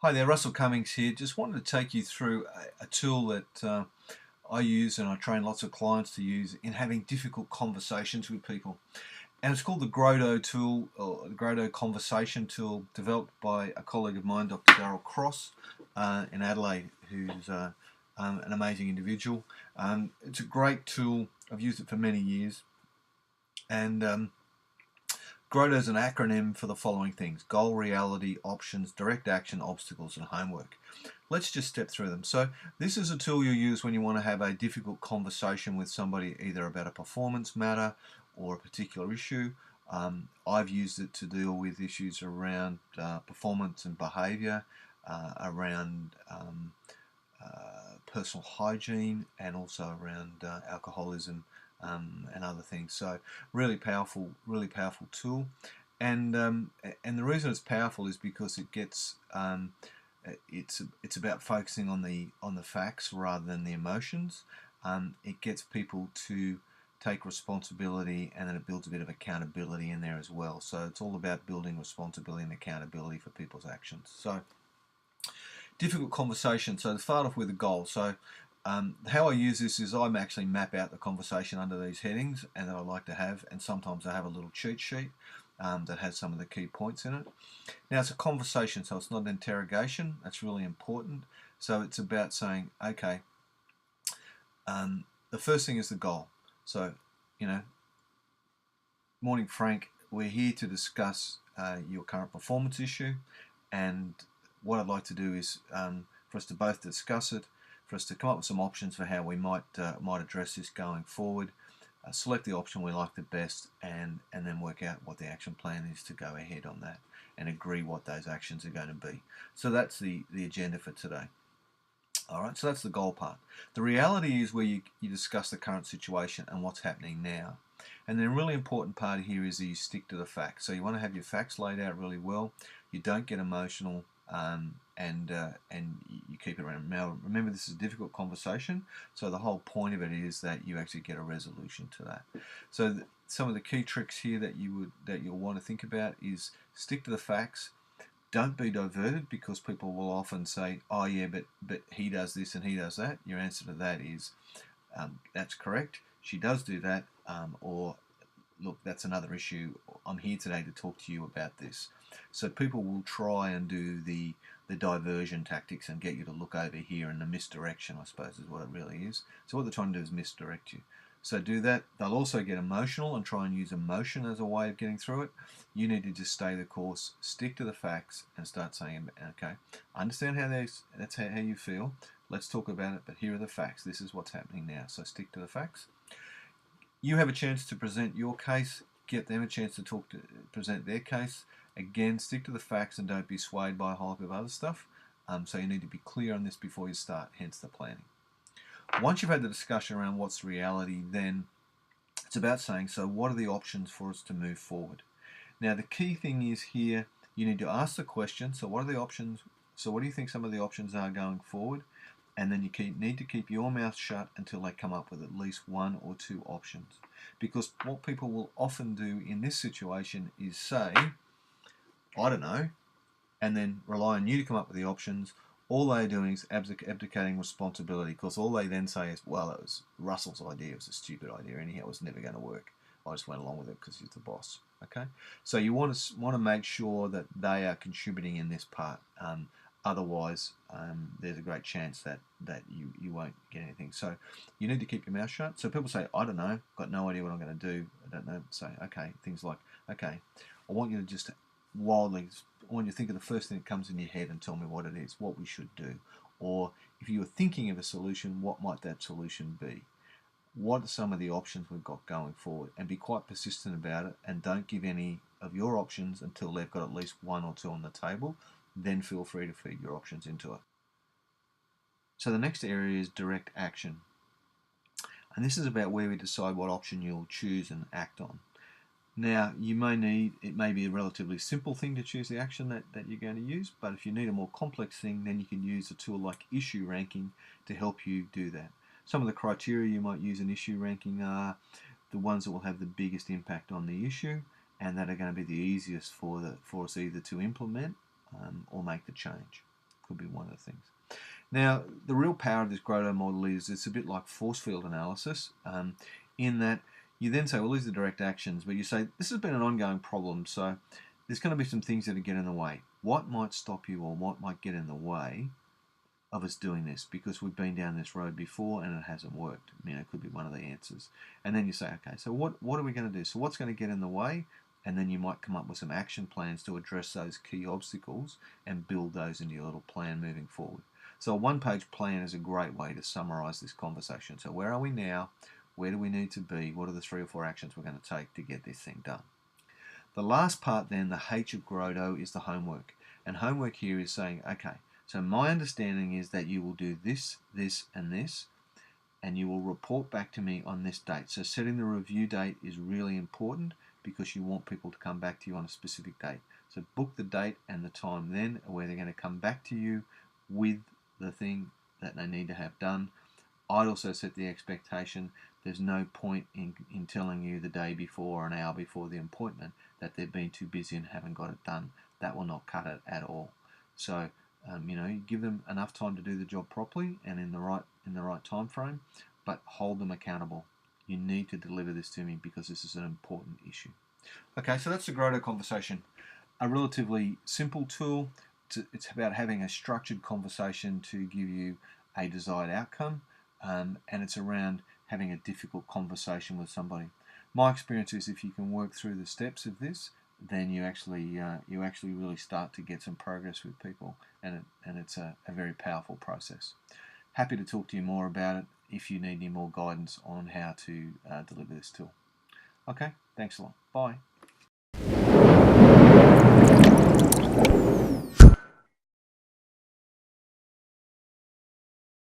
Hi there, Russell Cummings here. Just wanted to take you through a tool that I use and I train lots of clients to use in having difficult conversations with people. And it's called the Grotto Tool, or the Grotto Conversation Tool, developed by a colleague of mine, Dr. Darryl Cross, in Adelaide, who's an amazing individual. It's a great tool. I've used it for many years. And Grotto is an acronym for the following things: goal, reality, options, direct action, obstacles, and homework. Let's just step through them. So this is a tool you use when you want to have a difficult conversation with somebody, either about a performance matter or a particular issue. I've used it to deal with issues around performance and behaviour, around personal hygiene, and also around alcoholism and other things. So really powerful tool. And the reason it's powerful is because it gets it's about focusing on the facts rather than the emotions. It gets people to take responsibility, and then it builds a bit of accountability in there as well. So it's all about building responsibility and accountability for people's actions. So difficult conversation. So to start off with a goal. So how I use this is I actually map out the conversation under these headings and that I like to have, and sometimes I have a little cheat sheet that has some of the key points in it. Now it's a conversation, so it's not an interrogation. That's really important. So it's about saying, okay, the first thing is the goal. So, morning Frank, we're here to discuss your current performance issue, and what I'd like to do is for us to both discuss it, for us to come up with some options for how we might address this going forward, select the option we like the best, and then work out what the action plan is to go ahead on that, and agree what those actions are going to be. So that's the agenda for today. Alright, so that's the goal part. The reality is where you discuss the current situation and what's happening now. And then a really important part here is that you stick to the facts. So you want to have your facts laid out really well. You don't get emotional, and you keep it around. Now, remember, this is a difficult conversation, so the whole point of it is that you actually get a resolution to that. So some of the key tricks here that you'll want to think about is stick to the facts. Don't be diverted, because people will often say, oh yeah, but he does this and he does that. Your answer to that is, that's correct, she does do that, or look, that's another issue. I'm here today to talk to you about this. So people will try and do the diversion tactics and get you to look over here, in the misdirection, I suppose, is what it really is. So what they're trying to do is misdirect you. So do that. They'll also get emotional and try and use emotion as a way of getting through it. You need to just stay the course, stick to the facts, and start saying, okay, I understand that's how you feel. Let's talk about it, but here are the facts. This is what's happening now. So stick to the facts. You have a chance to present your case. Get them a chance to present their case. Again, stick to the facts and don't be swayed by a whole heap of other stuff. So you need to be clear on this before you start, hence the planning. Once you've had the discussion around what's reality, then it's about saying, so what are the options for us to move forward? Now, the key thing is here, you need to ask the question, so what are the options? So what do you think some of the options are going forward? And then you need to keep your mouth shut until they come up with at least one or two options. Because what people will often do in this situation is say, I don't know, and then rely on you to come up with the options. All they're doing is abdicating responsibility, because all they then say is, well, it was Russell's idea, it was a stupid idea anyhow, it was never going to work. I just went along with it because he's the boss. Okay, so you want to make sure that they are contributing in this part. Otherwise, there's a great chance that you won't get anything. So you need to keep your mouth shut. So people say, I don't know, got no idea what I'm going to do, I don't know. Say, okay, things like, okay, I want you to just wildly, I want you to think of the first thing that comes in your head and tell me what it is, what we should do. Or if you were thinking of a solution, what might that solution be? What are some of the options we've got going forward? And be quite persistent about it, and don't give any of your options until they've got at least one or two on the table. Then feel free to feed your options into it. So the next area is direct action. And this is about where we decide what option you'll choose and act on. Now, it may be a relatively simple thing to choose the action that you're going to use, but if you need a more complex thing, then you can use a tool like issue ranking to help you do that. Some of the criteria you might use in issue ranking are the ones that will have the biggest impact on the issue, and that are going to be the easiest for us either to implement or make the change. Could be one of the things. Now, the real power of this Grotto model is it's a bit like force field analysis, in that you then say, well, these are direct actions, but you say, this has been an ongoing problem, so there's going to be some things that get in the way. What might stop you, or what might get in the way of us doing this? Because we've been down this road before and it hasn't worked. It could be one of the answers. And then you say, okay, so what are we going to do? So what's going to get in the way? And then you might come up with some action plans to address those key obstacles and build those into your little plan moving forward. So a one-page plan is a great way to summarize this conversation. So where are we now? Where do we need to be? What are the 3 or 4 actions we're going to take to get this thing done? The last part then, the H of Grotto, is the homework. And homework here is saying, okay, so my understanding is that you will do this, this, and this, and you will report back to me on this date. So setting the review date is really important because you want people to come back to you on a specific date. So book the date and the time then where they're going to come back to you with the thing that they need to have done. I'd also set the expectation. There's no point in telling you the day before or an hour before the appointment that they've been too busy and haven't got it done. That will not cut it at all. So you give them enough time to do the job properly and in the right time frame, but hold them accountable. You need to deliver this to me because this is an important issue. Okay, so that's the Grotto conversation. A relatively simple tool. It's about having a structured conversation to give you a desired outcome, and it's around having a difficult conversation with somebody. My experience is if you can work through the steps of this, then you actually really start to get some progress with people, and it's a very powerful process. Happy to talk to you more about it if you need any more guidance on how to deliver this tool. Okay, thanks a lot. Bye.